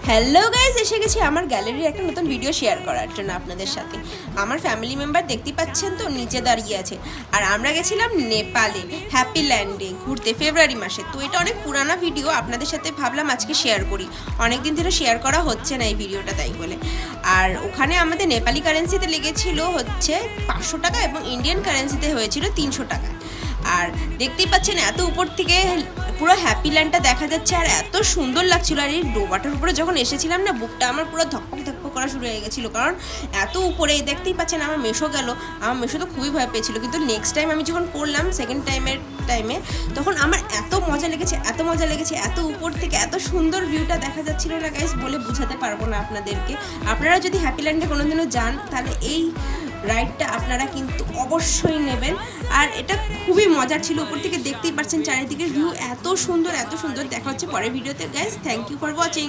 Hello guys, এসে গেছি আমার গ্যালারির একটা নতুন ভিডিও শেয়ার করার জন্য আপনাদের সাথে। আমার ফ্যামিলি মেম্বার দেখতেই পাচ্ছেন তো নিচে দাঁড়িয়ে আছে। আর আমরা গেছিলাম নেপালে হ্যাপি ল্যান্ডে ঘুরতে ফেব্রুয়ারি মাসে। তো এটা অনেক পুরানা ভিডিও, আপনাদের সাথে ভাবলাম আজকে শেয়ার করি। অনেক দিন ধরে শেয়ার করা হচ্ছে না এই ভিডিওটা, তাই বলে। আর ওখানে আমাদের নেপালি কারেন্সিতে লেগেছিল হচ্ছে 500 টাকা এবং ইন্ডিয়ান কারেন্সিতে হয়েছিল 300 টাকা। আর দেখতেই পাচ্ছেন এত উপর থেকে পুরো হ্যাপি ল্যান্ডটা দেখা যাচ্ছে আর এত সুন্দর লাগছিল। আর এই ডোবাটার উপরে যখন এসেছিলাম না, বুকটা আমার পুরো ধকপক ধকপক করা শুরু হয়ে গেছিলো, কারণ এত উপরে। দেখতেই পাচ্ছেন আমার মেশো গেল, আমার মেশো তো খুবই ভয় পেয়েছিল। কিন্তু নেক্সট টাইম আমি যখন করলাম সেকেন্ড টাইমে তখন আমার এত মজা লেগেছে, এত উপর থেকে এত সুন্দর ভিউটা দেখা যাচ্ছিল না গাইস, বলে বোঝাতে পারবো না আপনাদেরকে। আপনারা যদি হ্যাপি ল্যান্ডে কোনোদিনও যান তাহলে এই রাইডটা আপনারা কিন্তু অবশ্যই নেবেন। আর এটা খুবই মজার ছিল, উপর থেকে দেখতেই পাচ্ছেন চারিদিকের ভিউ এত সুন্দর। দেখা হচ্ছে পরের ভিডিওতে guys. Thank you for watching.